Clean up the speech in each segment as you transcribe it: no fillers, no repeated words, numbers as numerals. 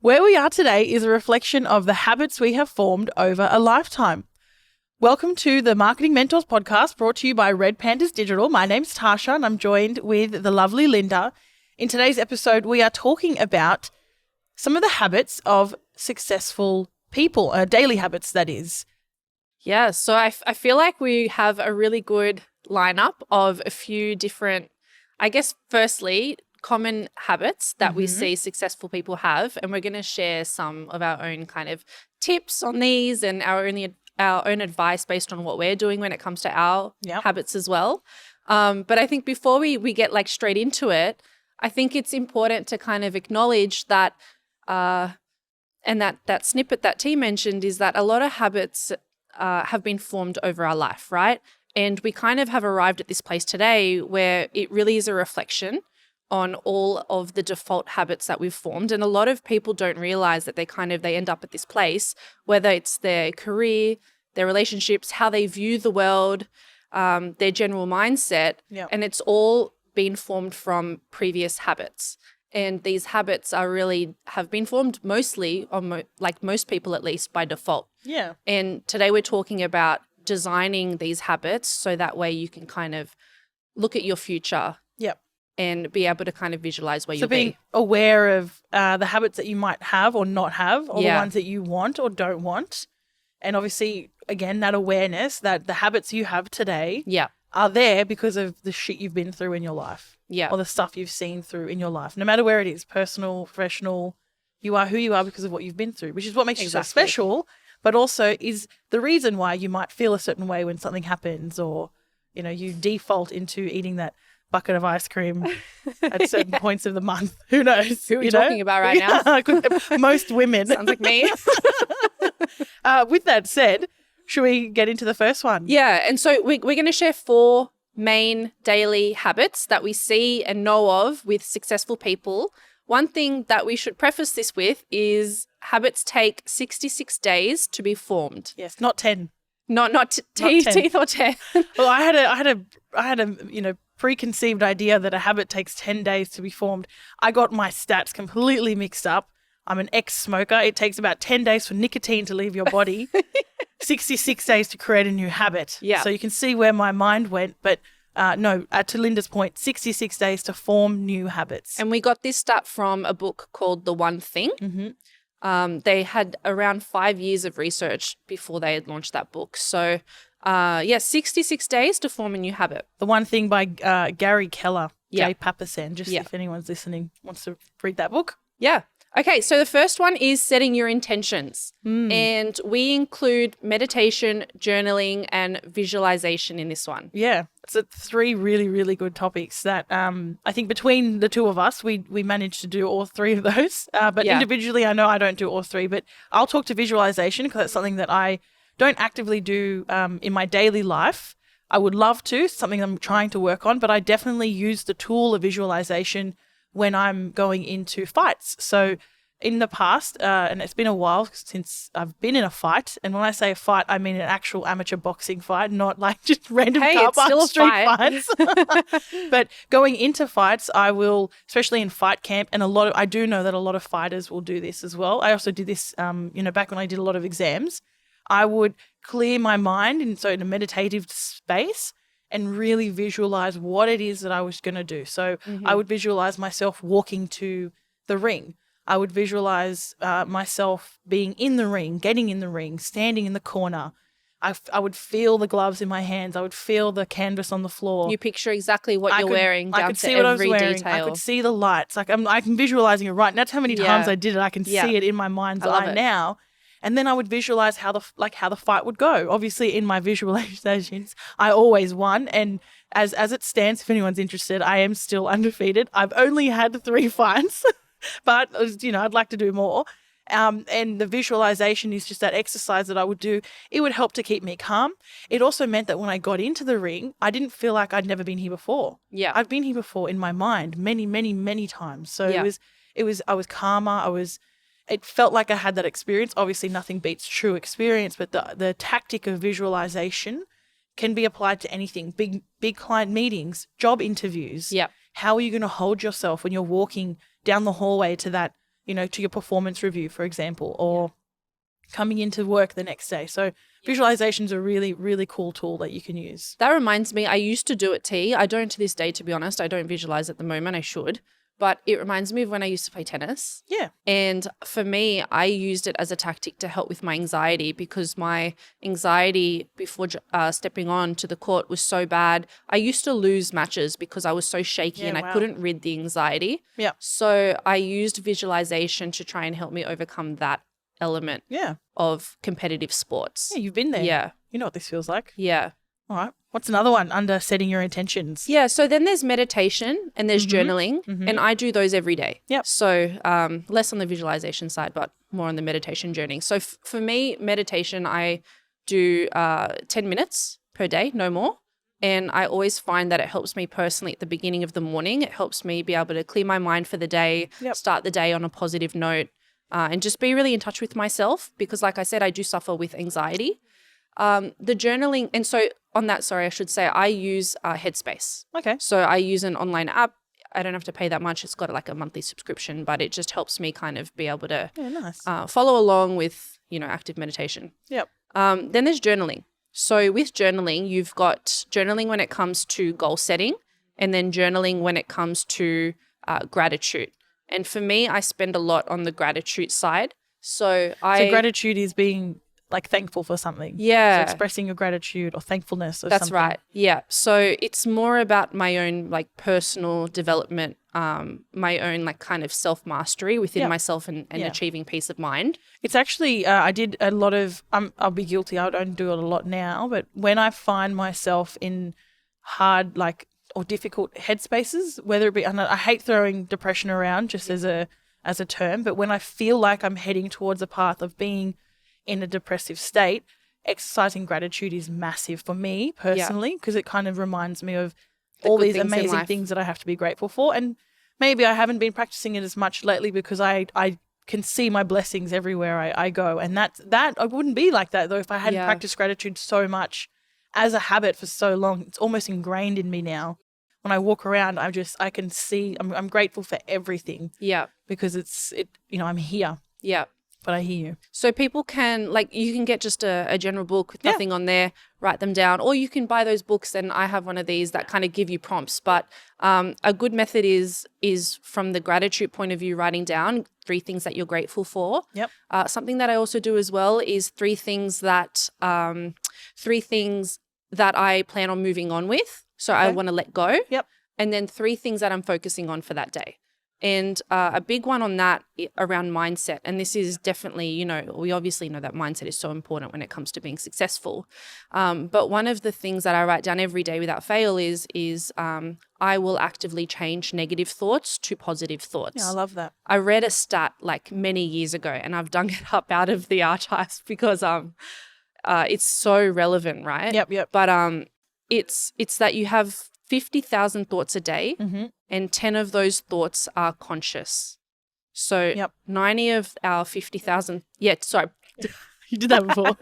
Where we are today is a reflection of the habits we have formed over a lifetime. Welcome to the Marketing Mentors podcast brought to you by Red Pandas Digital. My name's Tasha and I'm joined with the lovely Linda. In today's episode, we are talking about some of the habits of successful people, daily habits that is. Yeah, so I feel like we have a really good lineup of a few different, I guess, firstly, common habits that we see successful people have. And we're going to share some of our own kind of tips on these and our own advice based on what we're doing when it comes to our habits as well. But I think before we get like straight into it, I think it's important to kind of acknowledge that, and that snippet that T mentioned is that a lot of habits have been formed over our life, right? And we kind of have arrived at this place today where it really is a reflection on all of the default habits that we've formed. And a lot of people don't realize that they end up at this place, whether it's their career, their relationships, how they view the world, their general mindset. Yep. And it's all been formed from previous habits. And these habits have been formed mostly, like most people at least, by default. Yeah. And today we're talking about designing these habits so that way you can kind of look at your future. Yep. And be able to kind of visualize where you'll be. So being aware of the habits that you might have or not have, or the ones that you want or don't want. And obviously, again, that awareness that the habits you have today are there because of the shit you've been through in your life. Yeah. Or the stuff you've seen through in your life. No matter where it is, personal, professional, you are who you are because of what you've been through, which is what makes you so special, but also is the reason why you might feel a certain way when something happens, or, you know, you default into eating that bucket of ice cream at certain points of the month. Who knows? Who are we talking about right now? Most women. Sounds like me. With that said, should we get into the first one? Yeah. And so we're going to share 4 main daily habits that we see and know of with successful people. One thing that we should preface this with is habits take 66 days to be formed. Yes, not 10. Not teeth or 10. Well, I had a preconceived idea that a habit takes 10 days to be formed. I got my stats completely mixed up. I'm an ex-smoker. It takes about 10 days for nicotine to leave your body, 66 days to create a new habit. Yeah. So you can see where my mind went. But to Linda's point, 66 days to form new habits. And we got this stat from a book called The One Thing. Mm-hmm. They had around 5 years of research before they had launched that book. So 66 days to form a new habit. The One Thing by Gary Keller, Yeah. Jay Papasan, if anyone's listening wants to read that book. Yeah. Okay, so the first one is setting your intentions. And we include meditation, journaling, and visualization in this one. Yeah, it's 3 really, really good topics that I think between the two of us, we managed to do all 3 of those. But individually, I know I don't do all 3, but I'll talk to visualization because that's something that I don't actively do in my daily life. I would love to, something I'm trying to work on, but I definitely use the tool of visualization when I'm going into fights. So in the past, and it's been a while since I've been in a fight, and when I say a fight, I mean an actual amateur boxing fight, not like just random car park street fights. But going into fights, I will, especially in fight camp, and I do know that a lot of fighters will do this as well. I also did this, back when I did a lot of exams. I would clear my mind in a meditative space and really visualize what it is that I was going to do. So I would visualize myself walking to the ring. I would visualize myself being in the ring, getting in the ring, standing in the corner. I would feel the gloves in my hands. I would feel the canvas on the floor. You picture exactly what you're wearing down to every detail. I could see the lights. Like I'm visualizing it right. And that's how many times I did it. I can see it in my mind's eye now. And then I would visualize how the fight would go. Obviously, in my visualizations, I always won. And as it stands, if anyone's interested, I am still undefeated. I've only had 3 fights, but I'd like to do more. And the visualization is just that exercise that I would do. It would help to keep me calm. It also meant that when I got into the ring, I didn't feel like I'd never been here before. Yeah, I've been here before in my mind many, many, many times. So I was calmer. It felt like I had that experience. Obviously, nothing beats true experience, but the tactic of visualization can be applied to anything. Big client meetings, job interviews. Yeah. How are you going to hold yourself when you're walking down the hallway to that to your performance review, for example, or coming into work the next day. So visualization's a really, really cool tool that you can use. That reminds me, I used to do it, T. I don't to this day, to be honest. I don't visualize at the moment. I should. But it reminds me of when I used to play tennis. Yeah. And for me, I used it as a tactic to help with my anxiety, because my anxiety before stepping on to the court was so bad. I used to lose matches because I was so shaky and I couldn't rid the anxiety. Yeah. So I used visualization to try and help me overcome that element of competitive sports. Yeah, you've been there. Yeah. You know what this feels like. Yeah. All right. What's another one under setting your intentions? Yeah. So then there's meditation and there's journaling, and I do those every day. Yep. So less on the visualization side, but more on the meditation journeying. So for me, meditation, I do 10 minutes per day, no more. And I always find that it helps me personally at the beginning of the morning. It helps me be able to clear my mind for the day, start the day on a positive note, and just be really in touch with myself, because like I said, I do suffer with anxiety. The journaling, and so on that, sorry, I should say, I use Headspace. Okay. So I use an online app. I don't have to pay that much. It's got like a monthly subscription, but it just helps me kind of be able to follow along with, active meditation. Yep. Then there's journaling. So with journaling, you've got journaling when it comes to goal setting, and then journaling when it comes to gratitude. And for me, I spend a lot on the gratitude side. So gratitude is being like thankful for something. Yeah. So expressing your gratitude or thankfulness or That's something. right. Yeah. So it's more about my own like personal development, my own like kind of self-mastery within myself and achieving peace of mind. It's actually, I did a lot of, I'll be guilty, I don't do it a lot now, but when I find myself in hard or difficult headspaces, whether it be, and I hate throwing depression around just as a term, but when I feel like I'm heading towards a path of being in a depressive state, exercising gratitude is massive for me personally, because it kind of reminds me of all these amazing things that I have to be grateful for. And maybe I haven't been practicing it as much lately because I can see my blessings everywhere I go. And that I wouldn't be like that though if I hadn't practiced gratitude so much as a habit for so long. It's almost ingrained in me now. When I walk around, I can see I'm grateful for everything. Yeah. Because I'm here. Yeah. But I hear you. So people can, you can get just a general book with nothing on there, write them down, or you can buy those books, and I have one of these that kind of give you prompts. But a good method is from the gratitude point of view, writing down 3 things that you're grateful for. Yep. Something that I also do as well is 3 things that I plan on moving on with. So I want to let go. Yep. And then 3 things that I'm focusing on for that day. And a big one on that around mindset, and this is definitely, we obviously know that mindset is so important when it comes to being successful. But one of the things that I write down every day without fail is I will actively change negative thoughts to positive thoughts. Yeah, I love that. I read a stat many years ago, and I've dug it up out of the archives because it's so relevant, right? Yep. But it's that you have 50,000 thoughts a day, and 10 of those thoughts are conscious. So 90 of our 50,000, sorry. You did that before.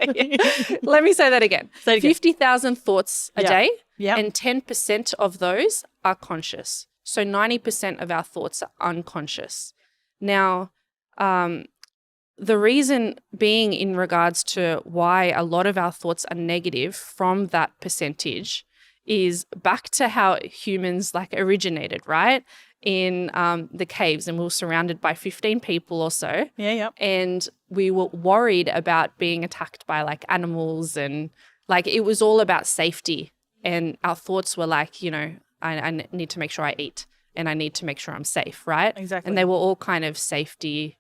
Let me say that again. 50,000 thoughts a day, and and 10% of those are conscious. So 90% of our thoughts are unconscious. Now, the reason being in regards to why a lot of our thoughts are negative from that percentage is back to how humans originated, right? In the caves, and we were surrounded by 15 people or so. Yeah. And we were worried about being attacked by animals, and it was all about safety. And our thoughts were I need to make sure I eat, and I need to make sure I'm safe, right? Exactly. And they were all kind of safety,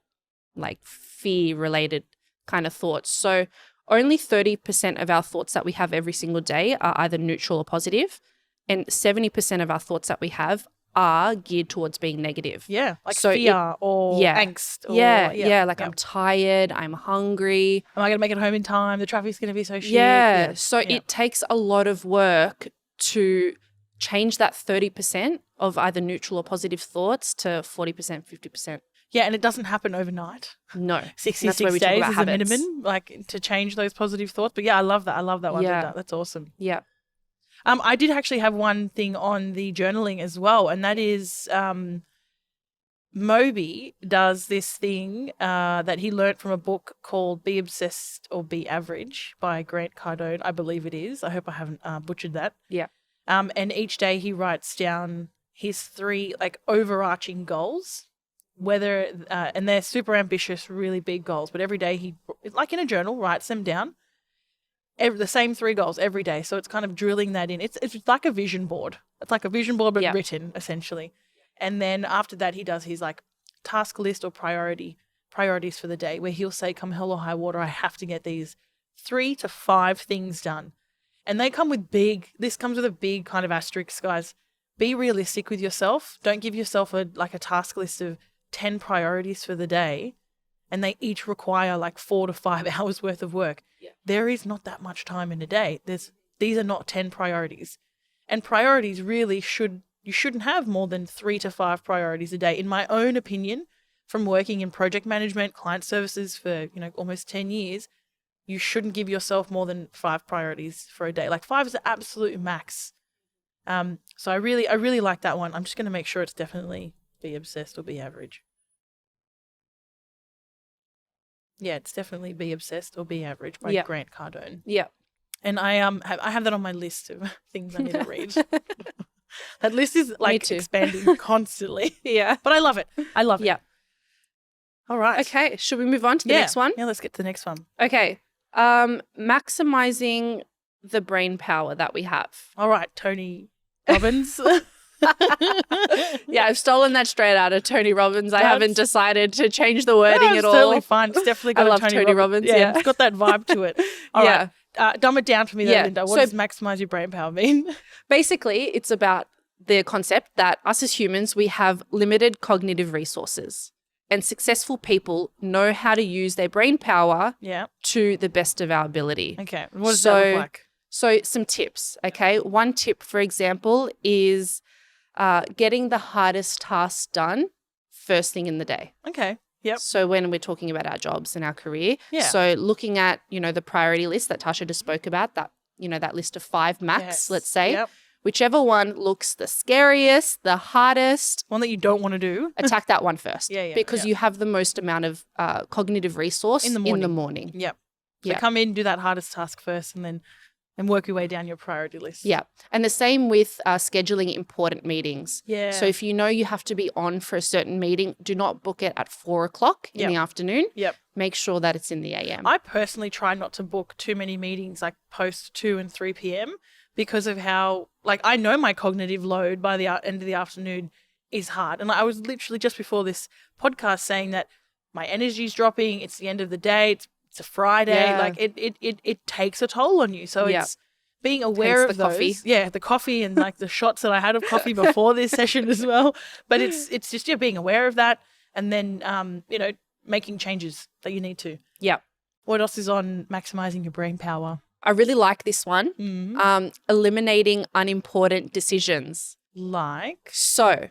fear related kind of thoughts. So only 30% of our thoughts that we have every single day are either neutral or positive, and 70% of our thoughts that we have are geared towards being negative. Yeah, fear or angst. Or, I'm tired, I'm hungry. Am I going to make it home in time? The traffic's going to be so shit. Yeah, it takes a lot of work to change that 30% of either neutral or positive thoughts to 40%, 50%. Yeah, and it doesn't happen overnight. No. 66 days is a minimum, to change those positive thoughts. But yeah, I love that. I love that one. Yeah. That's awesome. Yeah. I did actually have one thing on the journaling as well, and that is Moby does this thing that he learnt from a book called Be Obsessed or Be Average by Grant Cardone, I believe it is. I hope I haven't butchered that. Yeah. And each day he writes down his 3 like overarching goals, whether and they're super ambitious, really big goals. But every day he, like in a journal, writes them down. The same 3 goals every day. So it's kind of drilling that in. It's like a vision board. It's like a vision board but written essentially. And then after that he does his like task list or priorities for the day, where he'll say, come hell or high water, I have to get these 3 to 5 things done. And they come with this comes with a big kind of asterisk, guys. Be realistic with yourself. Don't give yourself a task list of 10 priorities for the day, and they each require like 4 to 5 hours worth of work. Yeah. There is not that much time in a day. These are not 10 priorities. And priorities really you shouldn't have more than 3 to 5 priorities a day. In my own opinion, from working in project management, client services for, almost 10 years, you shouldn't give yourself more than 5 priorities for a day. Like 5 is the absolute max. So I really like that one. I'm just going to make sure it's definitely Be Obsessed or Be Average. Yeah, it's definitely Be Obsessed or Be Average by Grant Cardone. Yeah. And I have that on my list of things I need to read. That list is like expanding constantly. Yeah. But I love it. Yeah. All right. Okay. Should we move on to the next one? Yeah, let's get to the next one. Okay. Maximizing the brain power that we have. All right, Tony Robbins. Yeah, I've stolen that straight out of Tony Robbins. I haven't decided to change the wording at all. It's totally fine. It's definitely got I love Tony Robbins. Yeah, it's got that vibe to it. All right. Dumb it down for me, though, Linda. What does maximize your brain power mean? Basically, it's about the concept that us as humans, we have limited cognitive resources, and successful people know how to use their brain power to the best of our ability. Okay. What does that look like? So some tips, okay? One tip, for example, is getting the hardest tasks done first thing in the day. Okay. Yep. So when we're talking about our jobs and our career, so looking at, the priority list that Tasha just spoke about, that, that list of 5 max, let's say, whichever one looks the scariest, the hardest. One that you don't want to do. Attack that one first. Because you have the most amount of cognitive resource in the morning. Yep. So come in, do that hardest task first, and then work your way down your priority list. Yeah. And the same with scheduling important meetings. Yeah. So if you know you have to be on for a certain meeting, do not book it at 4:00 in the afternoon. Yep. Make sure that it's in the AM. I personally try not to book too many meetings like post 2 and 3 p.m. because of how, I know my cognitive load by the end of the afternoon is hard. And I was literally just before this podcast saying that my energy's dropping. It's the end of the day. It's a Friday. Yeah. It takes a toll on you. So it's being aware of those. Coffee. Yeah, the coffee and the shots that I had of coffee before this session as well. But it's just being aware of that, and then making changes that you need to. Yeah. What else is on maximizing your brain power? I really like this one. Mm-hmm. Eliminating unimportant decisions. So,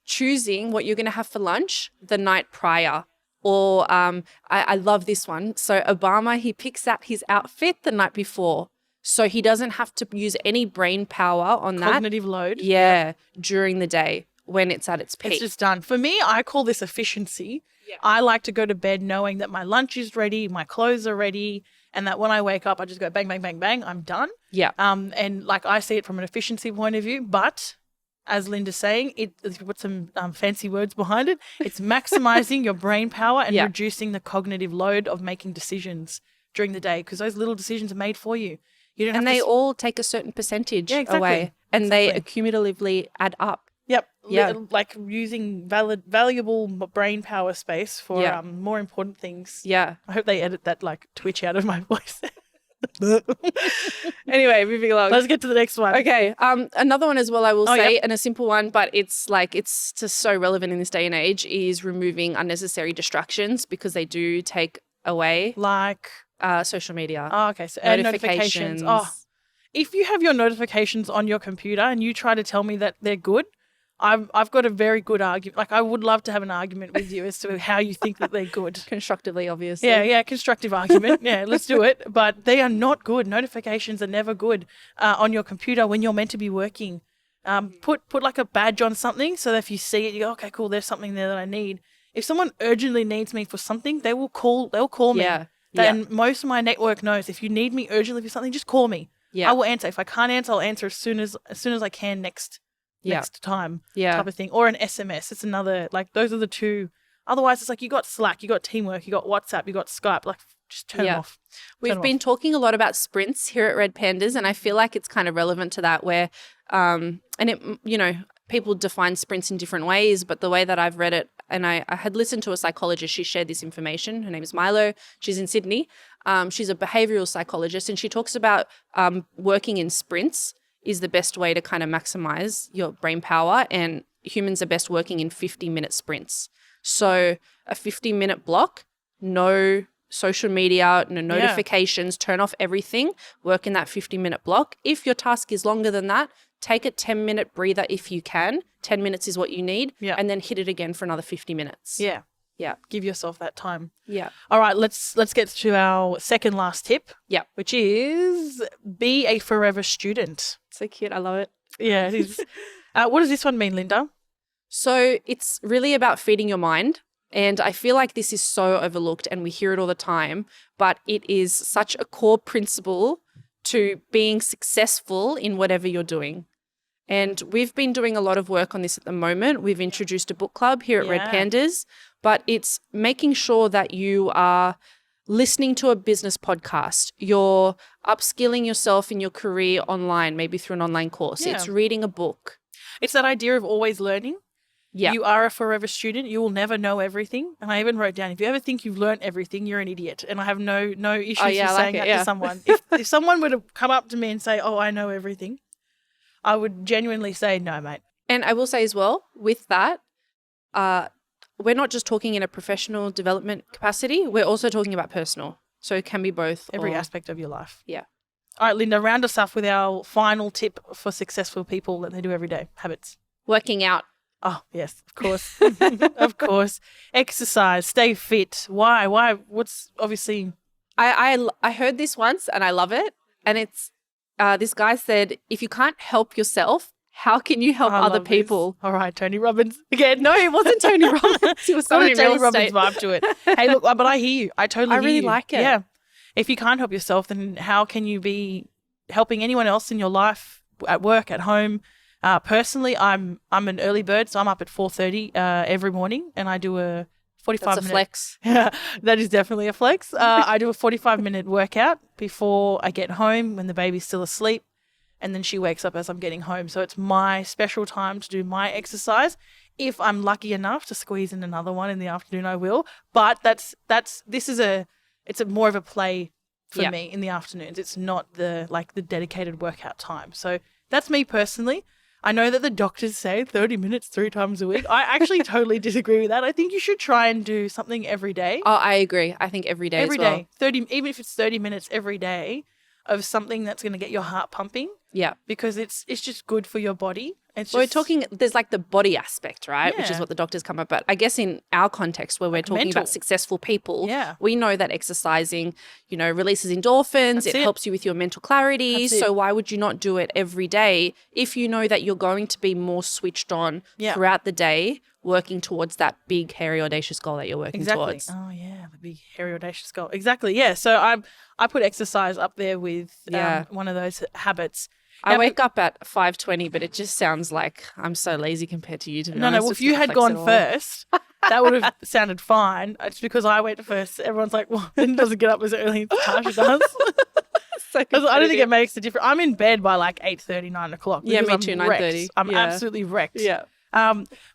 choosing what you're going to have for lunch the night prior. Or I love this one. So Obama, he picks out his outfit the night before. So he doesn't have to use any brain power on that. Cognitive load. Yeah, during the day when it's at its peak. It's just done. For me, I call this efficiency. Yeah. I like to go to bed knowing that my lunch is ready, my clothes are ready, and that when I wake up, I just go bang, bang, bang, bang, I'm done. Yeah. And I see it from an efficiency point of view, but as Linda's saying, if you put some fancy words behind it, it's maximizing your brain power and reducing the cognitive load of making decisions during the day, because those little decisions are made for you. You don't have they all take a certain percentage away, and they accumulatively add up. Yep. Yeah. Like using valuable brain power space for more important things. Yeah. I hope they edit that twitch out of my voice. Anyway, moving along. Let's get to the next one. Okay. Another one as well, I will say, and a simple one, but it's just so relevant in this day and age, is removing unnecessary distractions, because they do take away social media. Oh, okay. So notifications. Oh, if you have your notifications on your computer and you try to tell me that they're good, I've got a very good argument. I would love to have an argument with you as to how you think that they're good. Constructively, obviously. Yeah, constructive argument. Yeah, let's do it. But they are not good. Notifications are never good on your computer when you're meant to be working. Put like a badge on something so that if you see it, you go, okay, cool, there's something there that I need. If someone urgently needs me for something, they'll call me. Yeah. And most of my network knows if you need me urgently for something, just call me. Yeah. I will answer. If I can't answer, I'll answer as soon as I can next time type of thing. Or an SMS. It's another, like, those are the two. Otherwise, it's like you got Slack, you got Teamwork, you got WhatsApp, you got Skype. Like, just turn them off. We've been talking a lot about sprints here at Red Pandas, and I feel like it's kind of relevant to that where, and it, you know, people define sprints in different ways, but the way that I've read it, and I had listened to a psychologist, she shared this information. Her name is Milo. She's in Sydney. She's a behavioral psychologist, and she talks about working in sprints is the best way to kind of maximize your brain power, and humans are best working in 50-minute sprints. So a 50-minute block, no social media, no notifications, turn off everything, work in that 50-minute block. If your task is longer than that, take a 10-minute breather if you can. 10 minutes is what you need, and then hit it again for another 50 minutes. Yeah. Yeah. Give yourself that time. Yeah. All right, let's get to our second last tip. Yeah. Which is be a forever student. So cute. I love it. Yeah, it is. What does this one mean, Linda? So it's really about feeding your mind. And I feel like this is so overlooked and we hear it all the time, but it is such a core principle to being successful in whatever you're doing. And we've been doing a lot of work on this at the moment. We've introduced a book club here at Red Pandas, but it's making sure that you are listening to a business podcast. You're upskilling yourself in your career online, maybe through an online course. It's reading a book. It's that idea of always learning. Yeah. You are a forever student. You will never know everything. And I even wrote down, if you ever think you've learned everything, you're an idiot. And I have no issues with saying that to someone. If someone were to come up to me and say, oh, I know everything, I would genuinely say, no, mate. And I will say as well, with that, we're not just talking in a professional development capacity. We're also talking about personal. So it can be both. Every aspect of your life. Yeah. All right, Linda, round us off with our final tip for successful people that they do every day, habits. Working out. Oh, yes, of course. Of course. Exercise, stay fit. Why? What's obviously... I heard this once and I love it. And it's, this guy said, if you can't help yourself, how can you help other people? This. All right, Tony Robbins again. No, it wasn't Tony Robbins. It was somebody Tony Robbins vibe to it. Hey, look, but I hear you. I totally hear you. I really like it. Yeah. If you can't help yourself, then how can you be helping anyone else in your life, at work, at home? Personally, I'm an early bird, so I'm up at 4:30 every morning, and I do a 45-minute. That's a flex. Yeah, that is definitely a flex. I do a 45-minute workout before I get home when the baby's still asleep, and then she wakes up as I'm getting home. So it's my special time to do my exercise. If I'm lucky enough to squeeze in another one in the afternoon, I will. But it's a more of a play for me in the afternoons. It's not the dedicated workout time. So that's me personally. I know that the doctors say 30 minutes 3 times a week. I actually totally disagree with that. I think you should try and do something every day. Oh, I agree. I think every day every as well. day. 30, even if it's 30 minutes every day of something that's going to get your heart pumping. Yeah. Because it's just good for your body. We're talking, there's like the body aspect, right? Which is what the doctors come up. But I guess in our context where we're talking about successful people, we know that exercising, releases endorphins. It helps you with your mental clarity. So why would you not do it every day if you know that you're going to be more switched on throughout the day, working towards that big, hairy, audacious goal that you're working towards? Oh, yeah, the big, hairy, audacious goal. Exactly, yeah. So I put exercise up there with one of those habits. I wake up at 5:20, but it just sounds like I'm so lazy compared to you, to be honest. No, well, if you had gone first, that would have sounded fine. It's because I went first. Everyone's like, well, Lynn doesn't get up as early as Tasha does. I don't think it makes a difference. I'm in bed by like 8:30, 9 o'clock. Yeah, me too, 9:30. I'm absolutely wrecked. Yeah.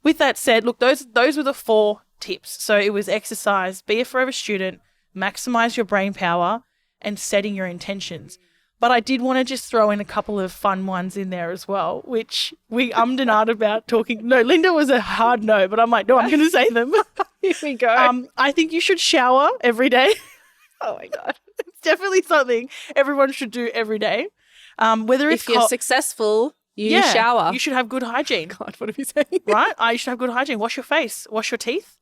With that said, look, those were the 4 tips. So it was exercise, be a forever student, maximize your brain power, and setting your intentions. But I did want to just throw in a couple of fun ones in there as well, which we ummed and ahed about talking. No, Linda was a hard no, but I'm like, no, I'm going to say them. Here we go. I think you should shower every day. Oh, my God. It's definitely something everyone should do every day. Whether it's if you're successful, you shower. You should have good hygiene. God, what are we saying? Right? You should have good hygiene. Wash your face. Wash your teeth.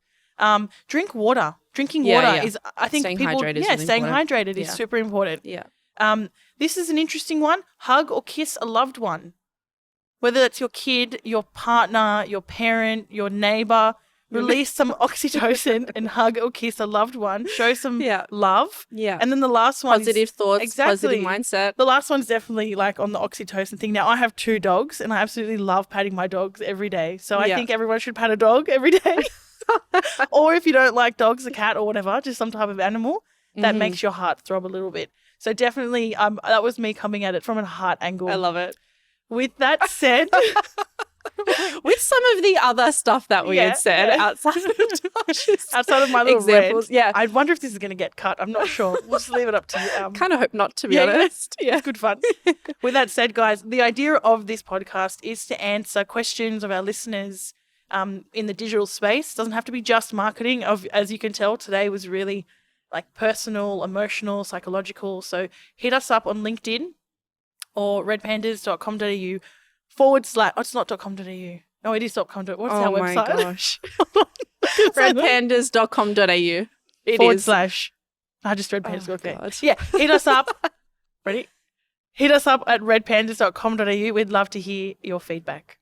Drink water. Drinking water is, I think, staying hydrated is really staying important. hydrated is super important. Yeah. This is an interesting one. Hug or kiss a loved one. whether it's your kid, your partner, your parent, your neighbor, release some oxytocin and hug or kiss a loved one. Show some love. Yeah. And then the last one positive thoughts, exactly. positive mindset. The last one's definitely like on the oxytocin thing. Now, I have 2 dogs and I absolutely love patting my dogs every day. So I think everyone should pat a dog every day. Or if you don't like dogs, a cat or whatever, just some type of animal that makes your heart throb a little bit. So definitely that was me coming at it from a heart angle. I love it. With that said, with some of the other stuff that we had said outside of outside of my little examples, rant, I wonder if this is going to get cut. I'm not sure. We'll just leave it up to you. Kind of hope not, to be honest. Yeah, it's good fun. With that said, guys, the idea of this podcast is to answer questions of our listeners in the digital space. It doesn't have to be just marketing. As you can tell, today was really like personal, emotional, psychological. So hit us up on LinkedIn or redpandas.com.au / it's not .com.au. No, it is .com. What's our website? Oh my gosh. redpandas.com.au. I just read pandas. Okay. God. Yeah, hit us up. Ready? Hit us up at redpandas.com.au. We'd love to hear your feedback.